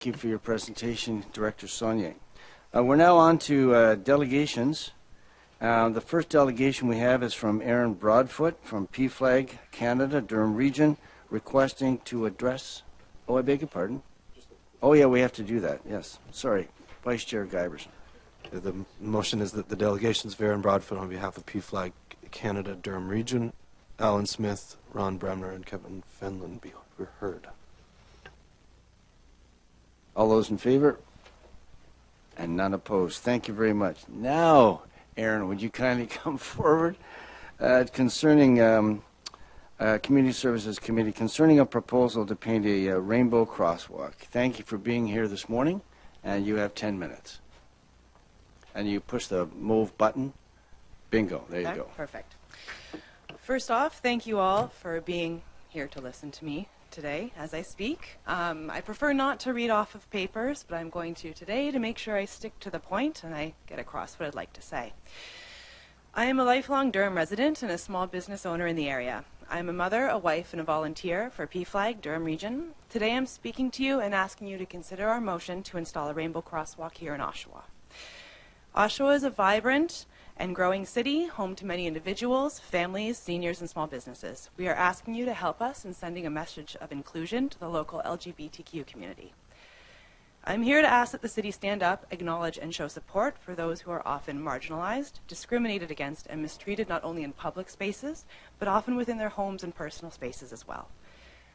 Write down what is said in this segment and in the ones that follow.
Thank you for your presentation, Director Saunier. We're now on to delegations. The first delegation we have is from Erin Broadfoot from P.F.L.A.G. Canada, Durham Region, requesting to address... Oh, I beg your pardon? Oh, yeah, we have to do that. Yes. Sorry. Vice Chair Guyverson. The motion is that the delegations of Erin Broadfoot on behalf of P.F.L.A.G. Canada, Durham Region, Alan Smith, Ron Bremner, and Kevin Fenlon be heard. All those in favor? And none opposed. Thank you very much. Now, Erin, would you kindly come forward concerning Community Services Committee, concerning a proposal to paint a rainbow crosswalk. Thank you for being here this morning, and you have 10 minutes. And you push the move button. Bingo. There you go. Perfect. First off, thank you all for being here to listen to me today as I speak. I prefer not to read off of papers, but I'm going to today to make sure I stick to the point and I get across what I'd like to say. I am a lifelong Durham resident and a small business owner in the area. I am a mother, a wife, and a volunteer for P.F.L.A.G. Durham Region. Today I'm speaking to you and asking you to consider our motion to install a rainbow crosswalk here in Oshawa. Oshawa is a vibrant and growing city, home to many individuals, families, seniors, and small businesses. We are asking you to help us in sending a message of inclusion to the local LGBTQ community. I'm here to ask that the city stand up, acknowledge, and show support for those who are often marginalized, discriminated against, and mistreated not only in public spaces, but often within their homes and personal spaces as well.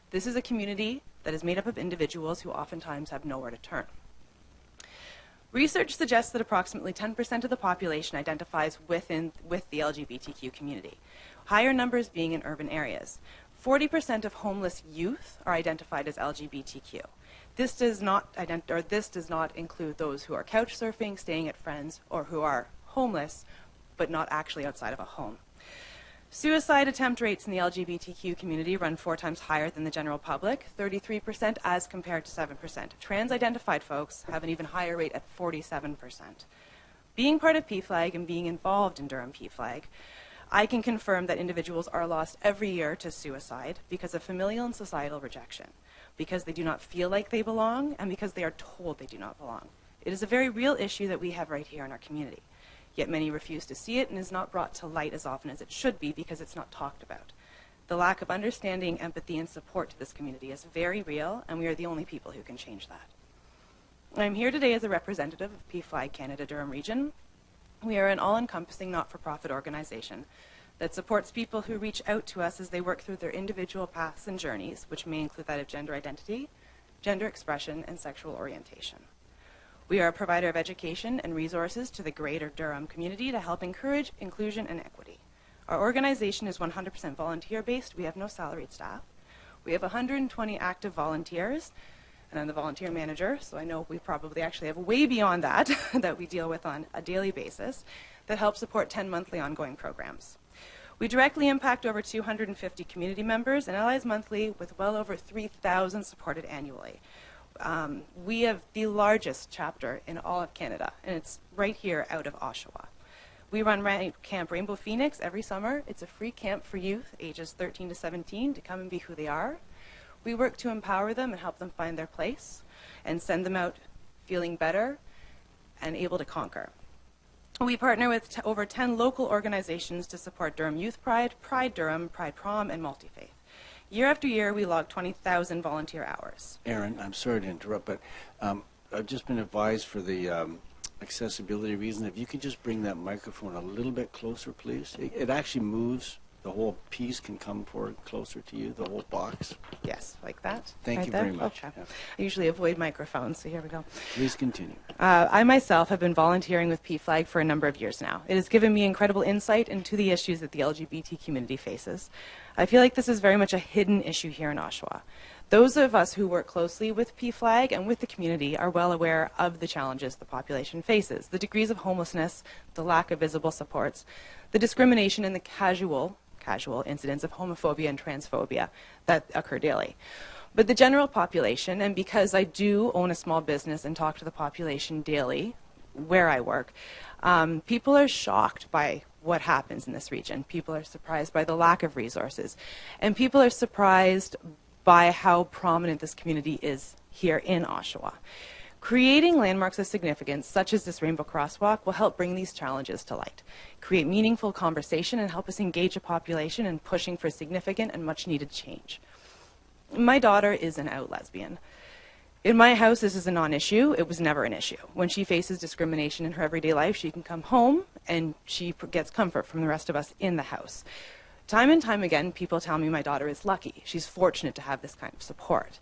This is a community that is made up of individuals who oftentimes have nowhere to turn. Research suggests that approximately 10% of the population identifies with the LGBTQ community, higher numbers being in urban areas. 40% of homeless youth are identified as LGBTQ. This does not include those who are couch surfing, staying at friends, or who are homeless but not actually outside of a home. Suicide attempt rates in the LGBTQ community run 4 times higher than the general public, 33% as compared to 7%. Trans-identified folks have an even higher rate at 47%. Being part of P.F.L.A.G. and being involved in Durham P.F.L.A.G., I can confirm that individuals are lost every year to suicide because of familial and societal rejection, because they do not feel like they belong, and because they are told they do not belong. It is a very real issue that we have right here in our community. Yet many refuse to see it and is not brought to light as often as it should be because it's not talked about. The lack of understanding, empathy, and support to this community is very real, and we are the only people who can change that. I'm here today as a representative of P.F.L.A.G. Canada Durham Region. We are an all-encompassing not-for-profit organization that supports people who reach out to us as they work through their individual paths and journeys, which may include that of gender identity, gender expression, and sexual orientation. We are a provider of education and resources to the greater Durham community to help encourage inclusion and equity. Our organization is 100% volunteer-based. We have no salaried staff. We have 120 active volunteers, and I'm the volunteer manager, so I know we probably actually have way beyond that that we deal with on a daily basis that help support 10 monthly ongoing programs. We directly impact over 250 community members and allies monthly with well over 3,000 supported annually. We have the largest chapter in all of Canada, and it's right here out of Oshawa. We run Camp Rainbow Phoenix every summer. It's a free camp for youth ages 13 to 17 to come and be who they are. We work to empower them and help them find their place and send them out feeling better and able to conquer. We partner with over 10 local organizations to support Durham Youth Pride, Pride Durham, Pride Prom, and Multi-Faith. Year after year, we log 20,000 volunteer hours. Erin, I'm sorry to interrupt, but I've just been advised for the accessibility reason, if you could just bring that microphone a little bit closer, please. It actually moves. The whole piece can come forward closer to you, the whole box. Yes, like that. Thank right you there? very much. Okay. Yeah. I usually avoid microphones, so here we go. Please continue. I myself have been volunteering with P.F.L.A.G. for a number of years now. It has given me incredible insight into the issues that the LGBT community faces. I feel like this is very much a hidden issue here in Oshawa. Those of us who work closely with P.F.L.A.G. and with the community are well aware of the challenges the population faces, the degrees of homelessness, the lack of visible supports, the discrimination, and the casual incidents of homophobia and transphobia that occur daily. But the general population, and because I do own a small business and talk to the population daily where I work, people are shocked by what happens in this region. People are surprised by the lack of resources. And people are surprised by how prominent this community is here in Oshawa. Creating landmarks of significance, such as this Rainbow Crosswalk, will help bring these challenges to light, create meaningful conversation, and help us engage a population in pushing for significant and much-needed change. My daughter is an out lesbian. In my house, this is a non-issue. It was never an issue. When she faces discrimination in her everyday life, she can come home and she gets comfort from the rest of us in the house. Time and time again, people tell me my daughter is lucky. She's fortunate to have this kind of support.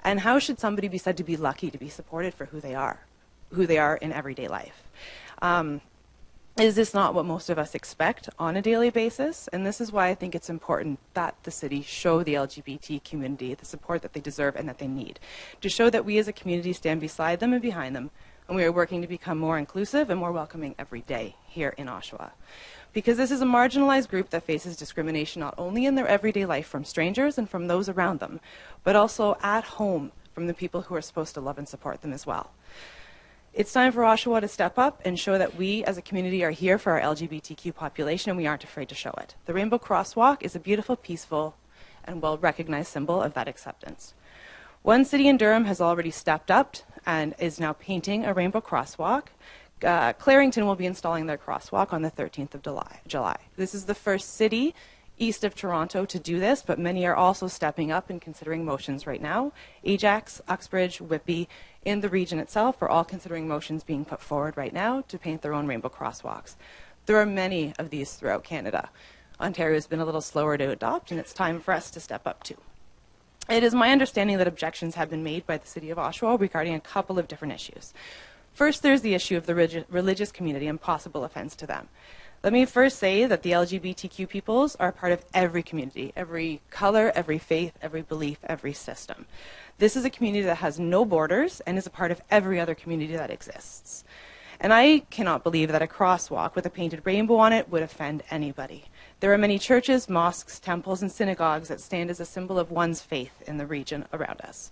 And how should somebody be said to be lucky to be supported for who they are in everyday life? Is this not what most of us expect on a daily basis? And this is why I think it's important that the city show the LGBT community the support that they deserve and that they need, to show that we as a community stand beside them and behind them, and we are working to become more inclusive and more welcoming every day here in Oshawa. Because this is a marginalized group that faces discrimination not only in their everyday life from strangers and from those around them, but also at home from the people who are supposed to love and support them as well. It's time for Oshawa to step up and show that we as a community are here for our LGBTQ population and we aren't afraid to show it. The Rainbow Crosswalk is a beautiful, peaceful, and well-recognized symbol of that acceptance. One city in Durham has already stepped up and is now painting a Rainbow Crosswalk. Clarington will be installing their crosswalk on the 13th of July. This is the first city east of Toronto to do this, but many are also stepping up and considering motions right now. Ajax, Uxbridge, Whitby, in the region itself are all considering motions being put forward right now to paint their own rainbow crosswalks. There are many of these throughout Canada. Ontario has been a little slower to adopt, and it's time for us to step up too. It is my understanding that objections have been made by the City of Oshawa regarding a couple of different issues. First, there's the issue of the religious community and possible offense to them. Let me first say that the LGBTQ peoples are part of every community, every color, every faith, every belief, every system. This is a community that has no borders and is a part of every other community that exists. And I cannot believe that a crosswalk with a painted rainbow on it would offend anybody. There are many churches, mosques, temples, and synagogues that stand as a symbol of one's faith in the region around us.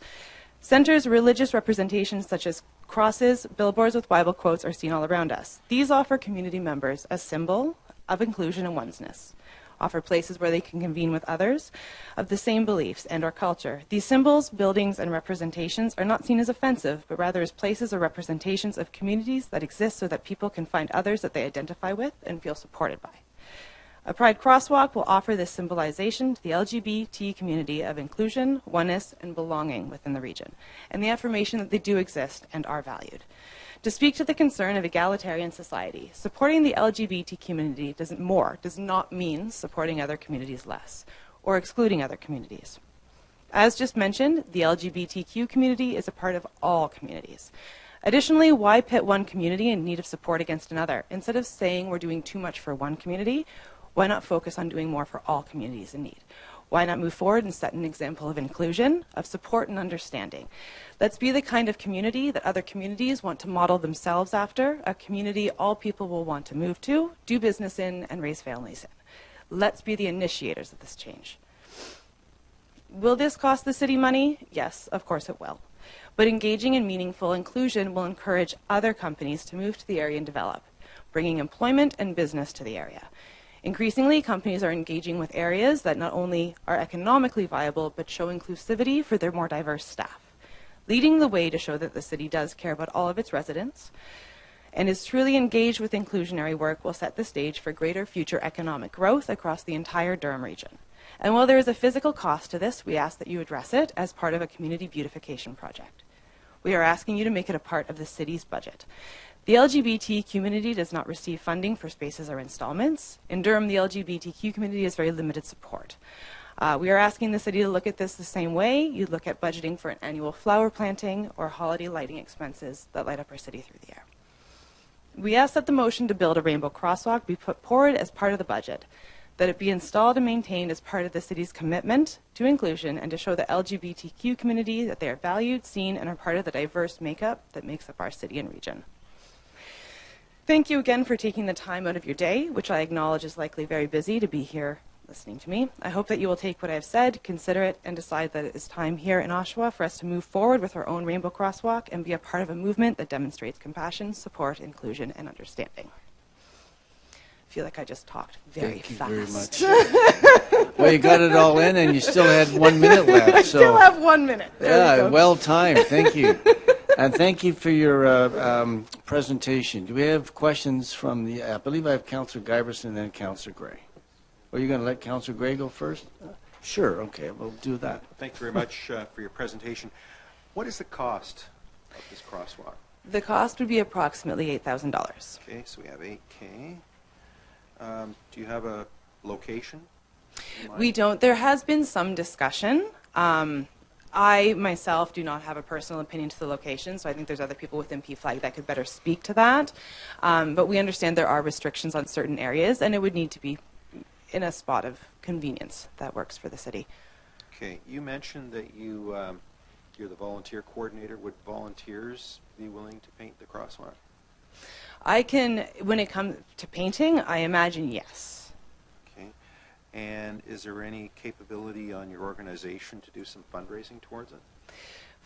Centers, religious representations such as crosses, billboards with Bible quotes are seen all around us. These offer community members a symbol of inclusion and oneness, offer places where they can convene with others of the same beliefs and or culture. These symbols, buildings, and representations are not seen as offensive, but rather as places or representations of communities that exist so that people can find others that they identify with and feel supported by. A Pride Crosswalk will offer this symbolization to the LGBT community of inclusion, oneness, and belonging within the region, and the affirmation that they do exist and are valued. To speak to the concern of egalitarian society, supporting the LGBT community does not mean supporting other communities less, or excluding other communities. As just mentioned, the LGBTQ community is a part of all communities. Additionally, why pit one community in need of support against another? Instead of saying we're doing too much for one community, why not focus on doing more for all communities in need? Why not move forward and set an example of inclusion, of support and understanding? Let's be the kind of community that other communities want to model themselves after, a community all people will want to move to, do business in, and raise families in. Let's be the initiators of this change. Will this cost the city money? Yes, of course it will. But engaging in meaningful inclusion will encourage other companies to move to the area and develop, bringing employment and business to the area. Increasingly, companies are engaging with areas that not only are economically viable, but show inclusivity for their more diverse staff, leading the way to show that the city does care about all of its residents and is truly engaged with inclusionary work will set the stage for greater future economic growth across the entire Durham region. And while there is a physical cost to this, we ask that you address it as part of a community beautification project. We are asking you to make it a part of the city's budget. The LGBT community does not receive funding for spaces or installments. In Durham, the LGBTQ community has very limited support. We are asking the city to look at this the same way you look at budgeting for an annual flower planting or holiday lighting expenses that light up our city through the air. We ask that the motion to build a rainbow crosswalk be put forward as part of the budget, that it be installed and maintained as part of the city's commitment to inclusion and to show the LGBTQ community that they are valued, seen, and are part of the diverse makeup that makes up our city and region. Thank you again for taking the time out of your day, which I acknowledge is likely very busy, to be here listening to me. I hope that you will take what I have said, consider it, and decide that it is time here in Oshawa for us to move forward with our own rainbow crosswalk and be a part of a movement that demonstrates compassion, support, inclusion, and understanding. I feel like I just talked very fast. Thank you very much. Well, you got it all in, and you still had 1 minute left. I So still have 1 minute. There yeah, you go. well timed. Thank you. And thank you for your presentation. Do we have questions from the, I believe I have Councillor Giberson and then Councillor Gray. Are you going to let Councillor Gray go first? Sure, okay, we'll do that. Thank you very much for your presentation. What is the cost of this crosswalk? The cost would be approximately $8,000. Okay, so we have 8K. Do you have a location in mind? We don't. There has been some discussion. I myself do not have a personal opinion to the location, so I think there's other people within P.F.L.A.G that could better speak to that. But we understand there are restrictions on certain areas, and it would need to be in a spot of convenience that works for the city. Okay, you mentioned that you're the volunteer coordinator. Would volunteers be willing to paint the crosswalk? I can, when it comes to painting, I imagine yes. Okay, and is there any capability on your organization to do some fundraising towards it?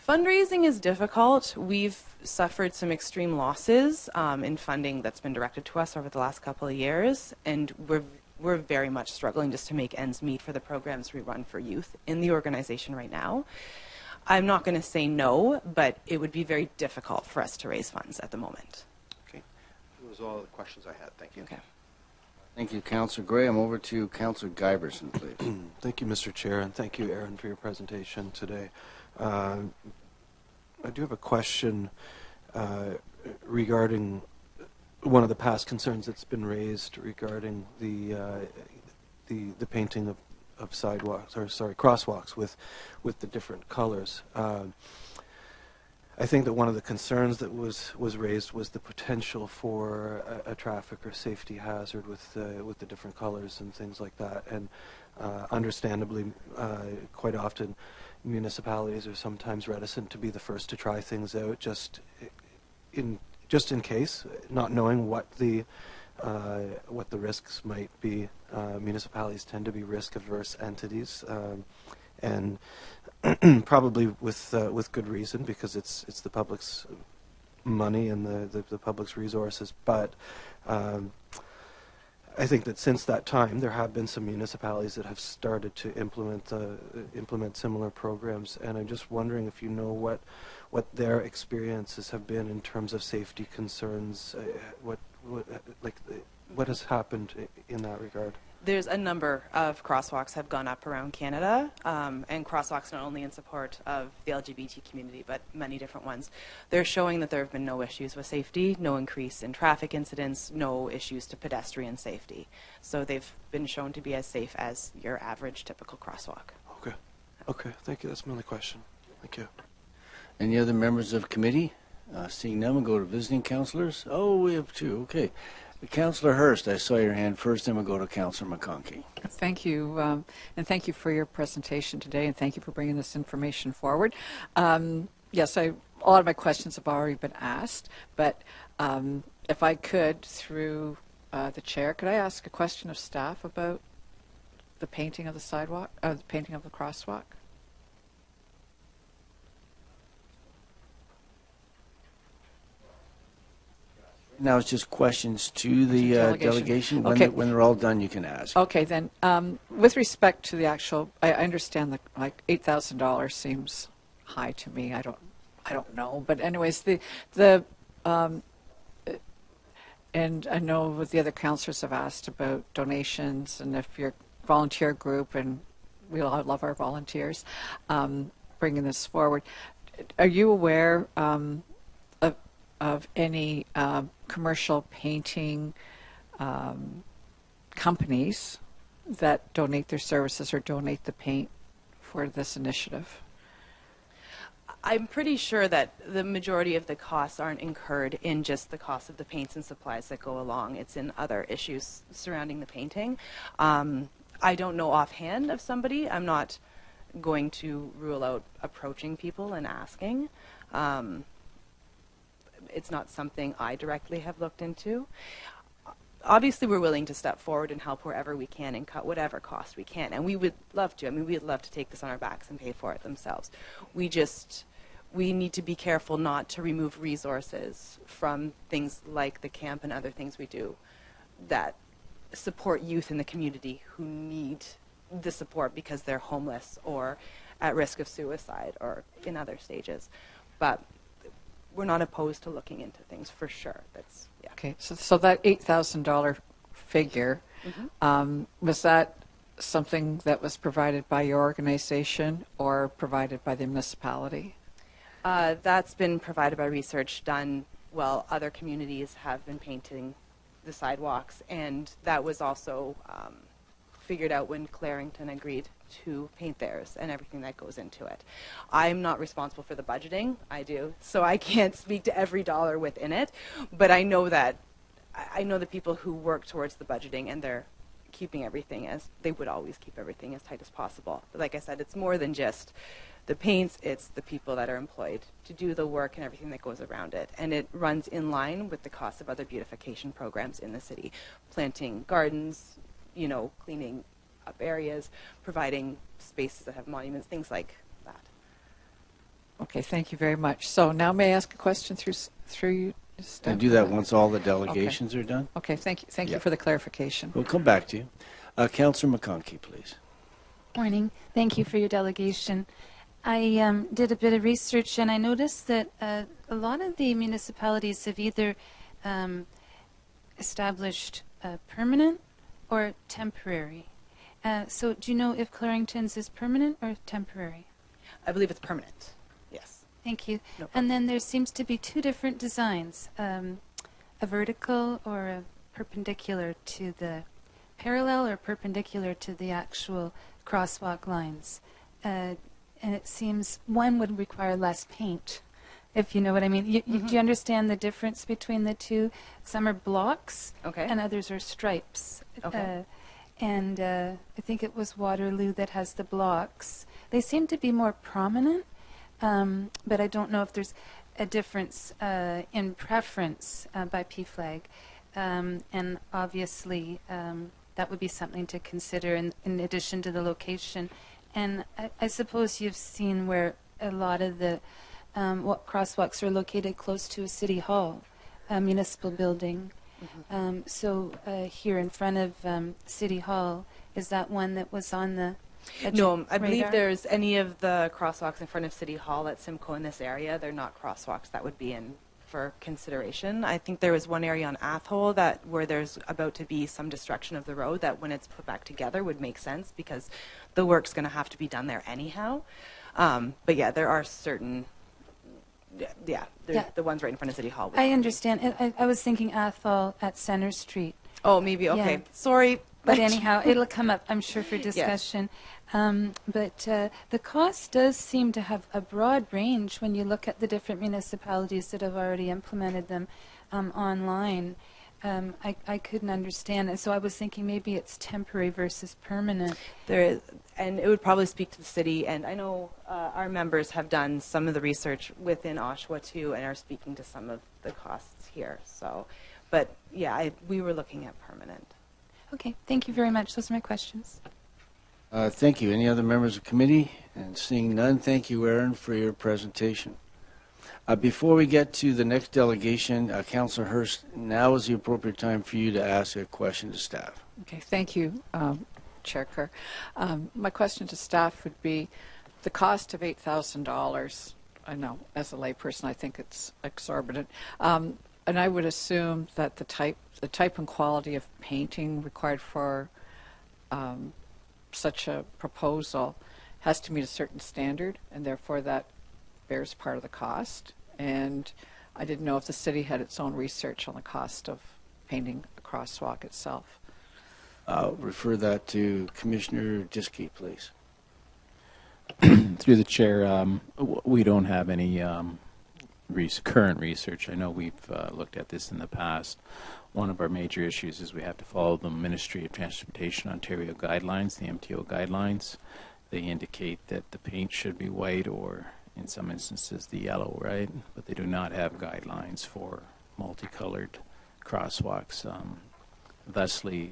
Fundraising is difficult. We've suffered some extreme losses in funding that's been directed to us over the last couple of years, and we're very much struggling just to make ends meet for the programs we run for youth in the organization right now. I'm not going to say no, but it would be very difficult for us to raise funds at the moment. Okay, those are all the questions I had. Thank you. Okay. Thank you, Councillor Gray. I'm over to Councillor Giberson, please. Thank you, Mr. Chair, and thank you, Erin, for your presentation today. I do have a question regarding one of the past concerns that's been raised regarding the painting of sidewalks, or sorry, crosswalks with the different colors. I think that one of the concerns that was raised was the potential for a traffic or safety hazard with the different colors and things like that. And understandably, quite often, municipalities are sometimes reticent to be the first to try things out, just in case, not knowing what the risks might be. Municipalities tend to be risk-averse entities, and probably with good reason, because it's the public's money and the public's resources. But I think that since that time, there have been some municipalities that have started to implement similar programs, and I'm just wondering if you know what their experiences have been in terms of safety concerns. What has happened in that regard? There's a number of crosswalks have gone up around Canada, and crosswalks not only in support of the LGBT community, but many different ones. They're showing that there have been no issues with safety, no increase in traffic incidents, no issues to pedestrian safety. So they've been shown to be as safe as your average typical crosswalk. Okay. Okay, thank you. That's my only question. Thank you. Any other members of committee? Seeing none, we'll go to visiting councillors. Oh, we have two. Okay. Councillor Hurst, I saw your hand first, then we'll go to Councillor McConkey. Thank you, and thank you for your presentation today, and thank you for bringing this information forward. Yes, a lot of my questions have already been asked, but if I could, through the chair, could I ask a question of staff about the painting of the sidewalk, the painting of the crosswalk? Now it's just questions to the delegation. Okay. When they're all done, you can ask. Okay, then, with respect to the actual, I understand that like $8,000 seems high to me. I don't know, but anyways, and I know what the other councillors have asked about donations, and if you're a volunteer group, and we all love our volunteers, bringing this forward. Are you aware of any commercial painting companies that donate their services or donate the paint for this initiative? I'm pretty sure that the majority of the costs aren't incurred in just the cost of the paints and supplies that go along. It's in other issues surrounding the painting. I don't know offhand of somebody. I'm not going to rule out approaching people and asking. It's not something I directly have looked into. Obviously, we're willing to step forward and help wherever we can and cut whatever cost we can. And we would love to. I mean, we'd love to take this on our backs and pay for it themselves. We need to be careful not to remove resources from things like the camp and other things we do that support youth in the community who need the support because they're homeless or at risk of suicide or in other stages. But we're not opposed to looking into things for sure. That's, yeah. Okay, so that $8,000 figure, was that something that was provided by your organization or provided by the municipality? That's been provided by research done while other communities have been painting the sidewalks, and that was also figured out when Clarington agreed to paint theirs and everything that goes into it. I'm not responsible for the budgeting, I do, so I can't speak to every dollar within it, but I know that I know the people who work towards the budgeting, and they're keeping everything as they would always keep everything as tight as possible. But like I said, it's more than just the paints, it's the people that are employed to do the work and everything that goes around it. And it runs in line with the cost of other beautification programs in the city. Planting gardens, you know, cleaning up areas, providing spaces that have monuments, things like that. Okay, thank you very much. So now may I ask a question through you, Steph? And do that once all the delegations are done. Okay, thank you. Thank you Yep. for the clarification. We'll come back to you. Councillor McConkey, please. Morning. Thank you for your delegation. I did a bit of research, and I noticed that a lot of the municipalities have either established permanent or temporary. So do you know if Clarington's is permanent or temporary? I believe it's permanent. Yes. Thank you. No problem. And then there seems to be two different designs, a vertical or a perpendicular to the parallel or perpendicular to the actual crosswalk lines. And it seems one would require less paint, if you know what I mean. Do you understand the difference between the two? Some are blocks, Okay. and others are stripes. Okay. And I think it was Waterloo that has the blocks. They seem to be more prominent, but I don't know if there's a difference in preference by P.F.L.A.G. And obviously, that would be something to consider in addition to the location. And I suppose you've seen where a lot of the crosswalks are located close to a city hall, a municipal building. So here in front of City Hall, is that one that was on the No, I believe radar? there's any of the crosswalks in front of City Hall at Simcoe in this area. They're not crosswalks that would be in for consideration. I think there was one area on Athol that where there's about to be some destruction of the road that when it's put back together would make sense because the work's going to have to be done there anyhow. But yeah, there are certain, Yeah. the ones right in front of City Hall. I understand. I was thinking Athol at Center Street. Oh, maybe, okay. Yeah. Sorry. But anyhow, it'll come up, I'm sure, for discussion. But the cost does seem to have a broad range when you look at the different municipalities that have already implemented them online. I couldn't understand it, so I was thinking maybe it's temporary versus permanent. There is, and it would probably speak to the city, and I know our members have done some of the research within Oshawa too, and are speaking to some of the costs here. So, but yeah, we were looking at permanent. Okay, thank you very much. Those are my questions. Thank you. Any other members of the committee? And seeing none, thank you, Erin, for your presentation. Before we get to the next delegation, Councillor Hurst, now is the appropriate time for you to ask a question to staff. Okay, thank you, Chair Kerr. My question to staff would be the cost of $8,000. I know, as a layperson, I think it's exorbitant. And I would assume that the type and quality of painting required for such a proposal has to meet a certain standard, and therefore that bears part of the cost. And I didn't know if the city had its own research on the cost of painting a crosswalk itself. I'll refer that to Commissioner Diskey, please. Through the chair, we don't have any current research. I know we've looked at this in the past. One of our major issues is we have to follow the Ministry of Transportation Ontario guidelines, the MTO guidelines. They indicate that the paint should be white or, in some instances, the yellow, right? But they do not have guidelines for multicolored crosswalks. Thusly,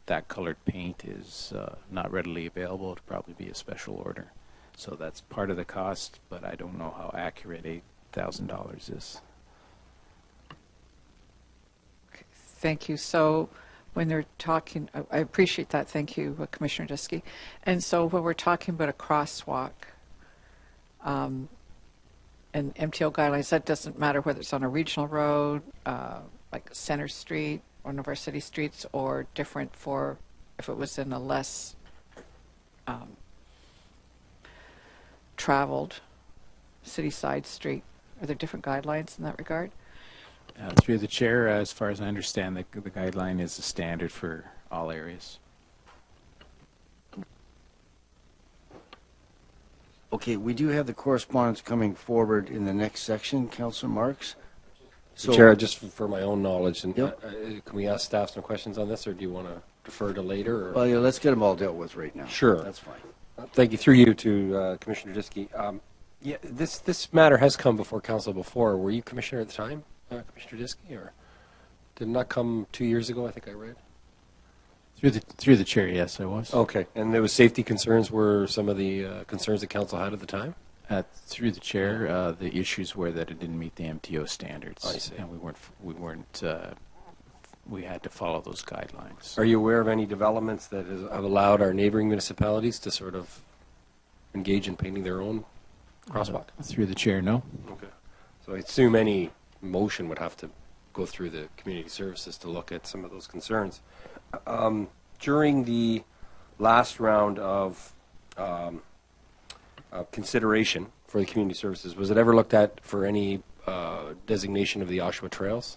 that colored paint is not readily available. It'd probably be a special order. So that's part of the cost, but I don't know how accurate $8,000 is. Thank you. So when they're talking, I appreciate that. Thank you, Commissioner Diskey. And so when we're talking about a crosswalk and MTO guidelines, that doesn't matter whether it's on a regional road, like Center Street, one of our city streets, or different for if it was in a less traveled city side street. Are there different guidelines in that regard? Through the chair, as far as I understand, the guideline is the standard for all areas. Okay, we do have the correspondence coming forward in the next section, Councillor Marks. So, Chair, just for my own knowledge, and Yep. can we ask staff some questions on this, or do you want to defer to later? Or? well, yeah, let's get them all dealt with right now. Sure. That's fine. Thank you. Through you to Commissioner Diskey. Yeah, this matter has come before council before. Were you commissioner at the time, Commissioner Diskey, or did it not come 2 years ago? I think I read. Through the chair, yes, I was. Okay, and there was safety concerns. Were some of the concerns that council had at the time? Through the chair, the issues were that it didn't meet the MTO standards. I see. And we had to follow those guidelines. Are you aware of any developments that have allowed our neighboring municipalities to sort of engage in painting their own crosswalk? Through the chair, no. Okay. So I assume any motion would have to go through the community services to look at some of those concerns. During the last round of consideration for the community services, was it ever looked at for any designation of the Oshawa Trails,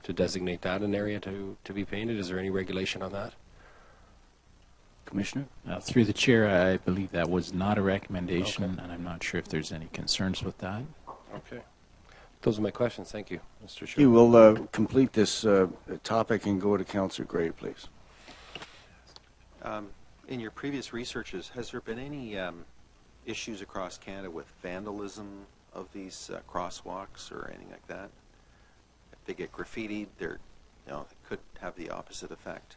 to designate that an area to be painted? Is there any regulation on that? Commissioner? Through the chair, I believe that was not a recommendation, Okay. and I'm not sure if there's any concerns with that. Okay. Those are my questions. Thank you, Mr. Chair. Okay, we'll complete this topic and go to Councillor Gray, please. In your previous researches, has there been any issues across Canada with vandalism of these crosswalks or anything like that? If they get graffitied, it could have the opposite effect.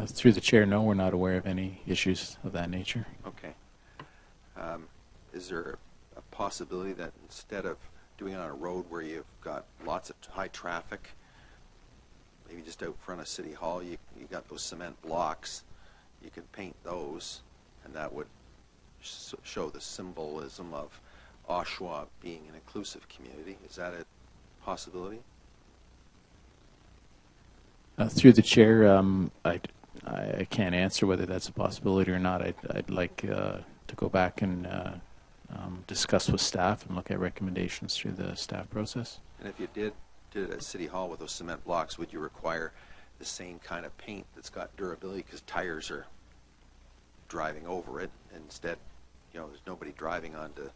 Through the chair, no, we're not aware of any issues of that nature. Okay. Is there a possibility that instead of doing it on a road where you've got lots of high traffic, maybe just out front of City Hall, you got those cement blocks, you could paint those, and that would show the symbolism of Oshawa being an inclusive community? Is that a possibility? Through the chair, I can't answer whether that's a possibility or not. I'd like to go back and discuss with staff and look at recommendations through the staff process. And if you did it at City Hall with those cement blocks, would you require the same kind of paint that's got durability, because tires are driving over it, and instead, there's nobody driving onto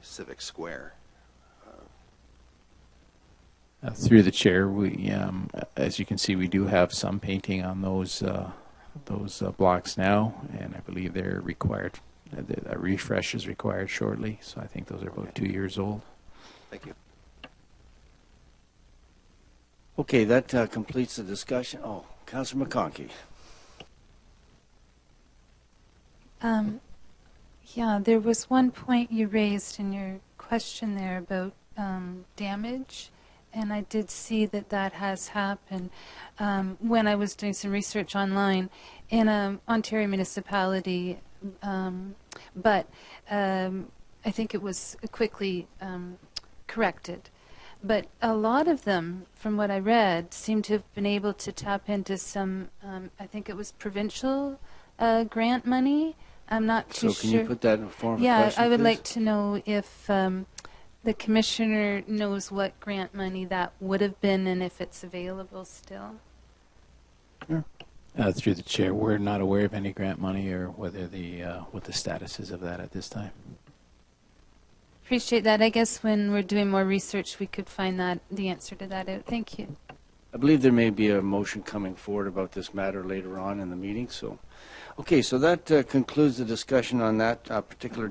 Civic Square? Through the chair, we, as you can see, we do have some painting on those blocks now, and I believe they're required. A refresh is required shortly, so I think those are about 2 years old. Thank you. Okay, that completes the discussion. Oh, Councillor McConkey. Yeah, there was one point you raised in your question there about damage, and I did see that has happened when I was doing some research online in an Ontario municipality, but I think it was quickly corrected. But a lot of them, from what I read, seem to have been able to tap into some, I think it was provincial grant money. I'm not too sure. So can you put that in a form of a Yeah, question, I would please? like to know if the commissioner knows what grant money that would have been and if it's available still. Through the chair, we're not aware of any grant money or whether what the status is of that at this time. Appreciate that. I guess when we're doing more research, we could find the answer to that out. Thank you. I believe there may be a motion coming forward about this matter later on in the meeting. So, okay, so that concludes the discussion on that particular